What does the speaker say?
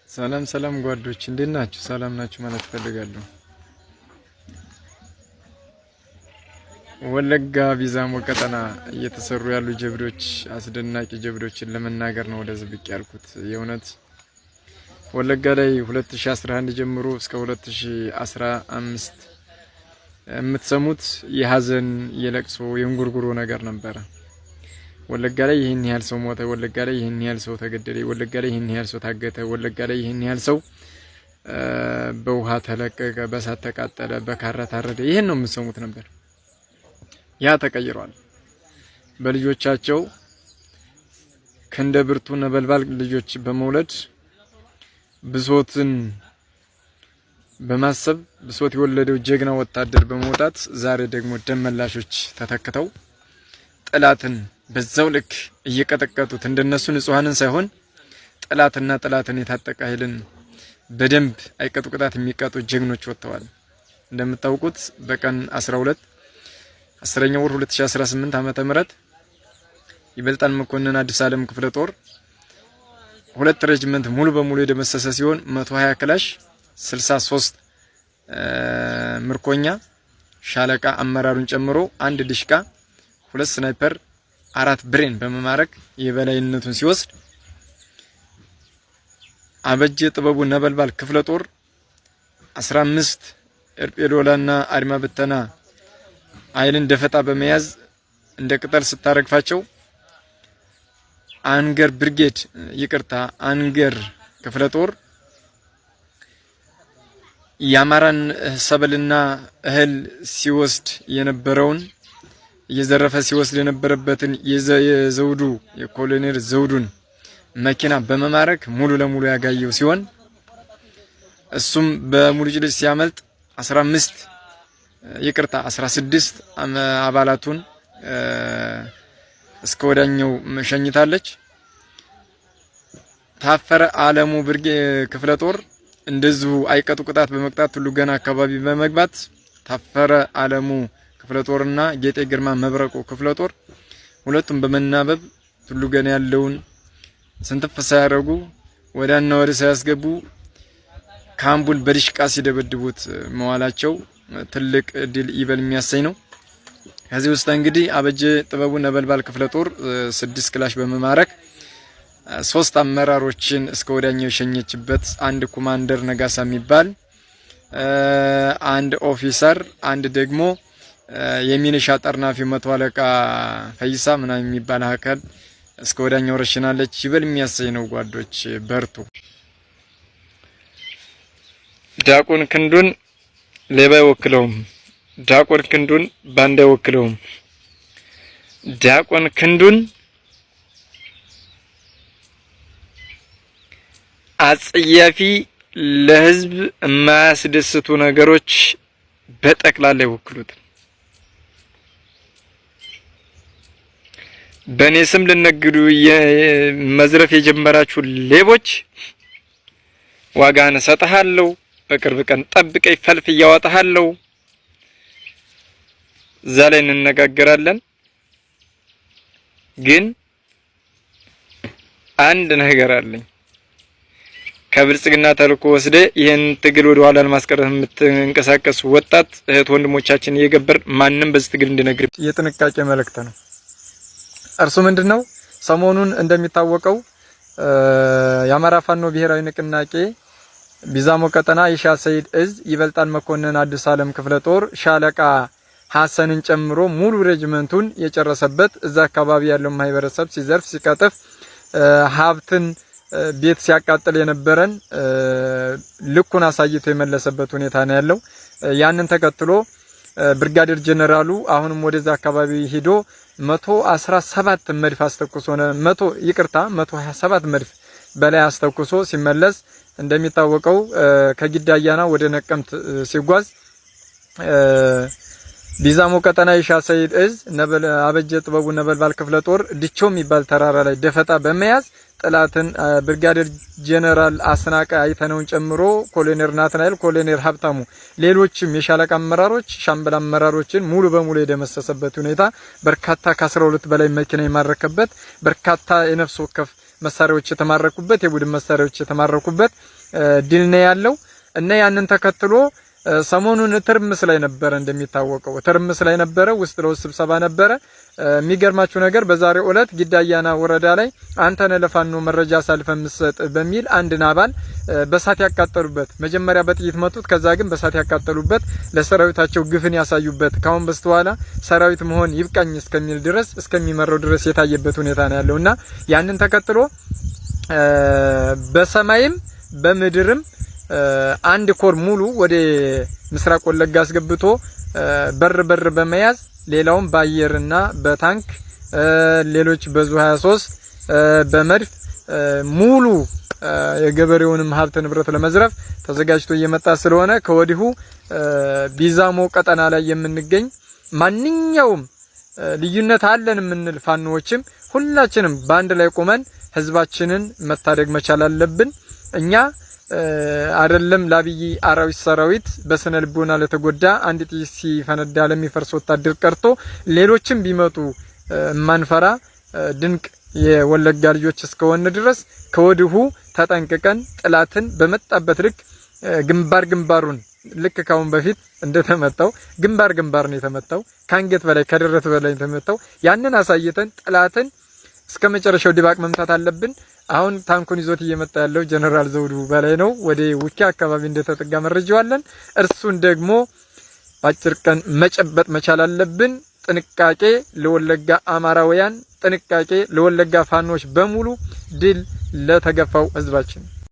ሰላም ጓዶች እንዴት ናችሁ? ሰላም ናችሁ ማለት ፈልጋለሁ። ወለጋ ቢዛሞ ቀጠና እየተሰሩ ያሉ ጀብዶች አስደናቂ ጀብዶችን ለመናገር ነው ወደዚህ ብቅ ያልኩት። የእውነት ወለጋ ላይ 2011 ጀምሮ እስከ 2015 የምትሰሙት የሀዘን የለቅሶ የእንጉርጉሮ ነገር ነበረ። ወለጋ ላይ ይሄን ያህል ሰው ሞተ፣ ወለጋ ላይ ይሄን ያህል ሰው ተገደለ፣ ወለጋ ላይ ይሄን ያህል ሰው ታገተ፣ ወለጋ ላይ ይሄን ያህል ሰው በውሃ ተለቀቀ፣ በሳት ተቃጠለ፣ በካራ ታረደ። ይሄን ነው የምትሰሙት ነበር። ያ ተቀይሯል። በልጆቻቸው ክንደ ብርቱ ነበልባል ልጆች በመውለድ ብሶትን በማሰብ ብሶት የወለደው ጀግና ወታደር በመውጣት ዛሬ ደግሞ ደመላሾች ተተክተው ጥላትን በዛው ልክ እየቀጠቀጡት እንደነሱ ንጹሃንን ሳይሆን ጥላትን የታጠቀ ኃይልን በደንብ አይቀጡ ቅጣት የሚቀጡ ጀግኖች ወጥተዋል። እንደምታውቁት በቀን 12 10ኛው ወር 2018 ዓመተ ምህረት ይበልጣል መኮንን አዲስ ዓለም ክፍለ ጦር ሁለት ሬጅመንት ሙሉ በሙሉ የደመሰሰ ሲሆን 120 ክላሽ 63 ምርኮኛ ሻለቃ አመራሩን ጨምሮ አንድ ዲሽቃ ሁለት ስናይፐር 4 ብሬን በመማረክ የበላይነቱን ሲወስድ አበጀ ጥበቡ ነበልባል ክፍለ ጦር 15 ኤርጴዶላና አድማ በተና ኃይልን ደፈጣ በመያዝ እንደ ቅጠል ስታረግፋቸው አንገር ክፍለ ጦር የአማራን ሰብልና እህል ሲወስድ የነበረውን እየዘረፈ ሲወስድ የነበረበትን የዘውዱ የኮሎኔል ዘውዱን መኪና በመማረክ ሙሉ ለሙሉ ያጋየው ሲሆን እሱም በሙሉጭልጭ ሲያመልጥ 16 አባላቱን እስከ ወዳኛው መሸኝታለች። ታፈረ አለሙ ብርጌ ክፍለ ጦር እንደዚሁ አይቀጡ ቅጣት በመቅጣት ሁሉ ገና አካባቢ በመግባት ታፈረ አለሙ ክፍለ ጦርና ጌጤ ግርማ መብረቆ ክፍለ ጦር ሁለቱም በመናበብ ሁሉ ገና ያለውን ስንትፍ ሳያረጉ ወዳና ወደ ሳያስገቡ ካምቡል በዲሽቃ ሲደበድቡት መዋላቸው ትልቅ ድል ይበል የሚያሰኝ ነው። ከዚህ ውስጥ እንግዲህ አበጀ ጥበቡ ነበልባል ክፍለ ጦር 6 ክላሽ በመማረክ 3 አመራሮችን እስከ ወዳኛው የሸኘችበት አንድ ኮማንደር ነጋሳ የሚባል አንድ ኦፊሰር አንድ ደግሞ የሚኒሻ ጠርናፊ መቶ አለቃ ፈይሳ ምናምን የሚባል አካል እስከ ወዳኛው ረሽናለች። ይበል የሚያሰኝ ነው። ጓዶች በርቱ። ዲያቆን ክንዱን ሌባ አይወክለውም፣ ዲያቆን ክንዱን ባንዳ አይወክለውም። ዲያቆን ክንዱን አጽያፊ ለህዝብ የማያስደስቱ ነገሮች በጠቅላላ ይወክሉት። በኔ ስም ልነግዱ መዝረፍ የጀመራችሁ ሌቦች ዋጋን ሰጣሃለሁ፣ በቅርብ ቀን ጠብቀኝ፣ ፈልፍ ያወጣሃለሁ። ዛሬ እንነጋገራለን። ግን አንድ ነገር አለኝ። ከብልጽግና ተልኮ ወስደ ይሄን ትግል ወደ ኋላ ለማስቀረት የምትንቀሳቀሱ ወጣት እህት ወንድሞቻችን እየገበር ማንንም በዚህ ትግል እንድነግር የጥንቃቄ መልእክት ነው። እርሱ ምንድነው? ሰሞኑን እንደሚታወቀው የአማራ ፋኖ ብሔራዊ ንቅናቄ ቢዛሞ ቀጠና ኢሻ ሰይድ እዝ ይበልጣል መኮንን አዲስ ዓለም ክፍለ ጦር ሻለቃ ሐሰንን ጨምሮ ሙሉ ሬጅመንቱን የጨረሰበት እዛ አካባቢ ያለው ማህበረሰብ ሲዘርፍ ሲቀጥፍ ሀብትን ቤት ሲያቃጥል የነበረን ልኩን አሳይቶ የመለሰበት ሁኔታ ነው ያለው። ያንን ተከትሎ ብርጋዴር ጀነራሉ አሁንም ወደዛ አካባቢ ሄዶ 117 መድፍ አስተኩሶ 127 መድፍ በላይ አስተኩሶ ሲመለስ እንደሚታወቀው ከጊዳያና ወደ ነቀምት ሲጓዝ ቢዛሞ ቀጠና ኢሻ ሰይድ እዝ አበጀ ጥበቡ ነበልባል ክፍለ ጦር ድቾ የሚባል ተራራ ላይ ደፈጣ በመያዝ ጥላትን ብርጋዴር ጀነራል አስናቀ አይተነውን ጨምሮ ኮሎኔል ናትናኤል፣ ኮሎኔል ሀብታሙ፣ ሌሎችም የሻለቃ አመራሮች ሻምበል አመራሮችን ሙሉ በሙሉ የደመሰሰበት ሁኔታ፣ በርካታ ከ12 በላይ መኪና የማረከበት፣ በርካታ የነፍስ ወከፍ መሳሪያዎች የተማረኩበት የቡድን መሳሪያዎች የተማረኩበት ድል ነው ያለው እና ያንን ተከትሎ ሰሞኑን ትርምስ ላይ ነበር እንደሚታወቀው ትርምስ ላይ ነበር ውስጥ ለውስጥ ስብሰባ ነበር የሚገርማችሁ ነገር በዛሬው ዕለት ጊዳያና ወረዳ ላይ አንተነህ ለፋኖ መረጃ ሳልፈም መስጠት በሚል አንድ ናባል በሳት ያቃጠሉበት መጀመሪያ በጥይት መቱት ከዛ ግን በሳት ያቃጠሉበት ለሰራዊታቸው ግፍን ያሳዩበት ካሁን በስተኋላ ሰራዊት መሆን ይብቃኝ እስከሚል ድረስ እስከሚመረው ድረስ የታየበት ሁኔታ ነው ያለውና ያንን ተከትሎ በሰማይም በምድርም አንድ ኮር ሙሉ ወደ ምስራቅ ወለጋ አስገብቶ በር በመያዝ ሌላውን በአየርና በታንክ ሌሎች በዙ 23 በመድፍ ሙሉ የገበሬውንም ሀብት ንብረት ለመዝረፍ ተዘጋጅቶ እየመጣ ስለሆነ ከወዲሁ ቢዛሞ ቀጠና ላይ የምንገኝ ማንኛውም ልዩነት አለን የምንል ፋኖዎችም ሁላችንም ባንድ ላይ ቆመን ህዝባችንን መታደግ መቻል አለብን እኛ አይደለም ለአብይ አራዊት ሰራዊት በስነ ልቦና ለተጎዳ አንድ ጥይት ሲፈነዳ ለሚፈርስ ወታደር ቀርቶ ሌሎችም ቢመጡ ማንፈራ ድንቅ የወለጋ ልጆች እስከሆነ ድረስ ከወዲሁ ተጠንቅቀን ጥላትን በመጣበት ልክ ግንባሩን ልክ ካሁን በፊት እንደተመታው ግንባር ነው የተመታው ካንገት በላይ ከደረት በላይ የተመታው ያንን አሳይተን ጥላትን እስከመጨረሻው ድባቅ መምታት አለብን አሁን ታንኩን ይዞት እየመጣ ያለው ጀነራል ዘውዱ በላይ ነው ወደ ውኪያ አካባቢ እንደተጠጋ መረጃው አለን እርሱን ደግሞ ባጭር ቀን መጨበጥ መቻል አለብን ጥንቃቄ ለወለጋ አማራውያን ጥንቃቄ ለወለጋ ፋኖች በሙሉ ድል ለተገፋው ህዝባችን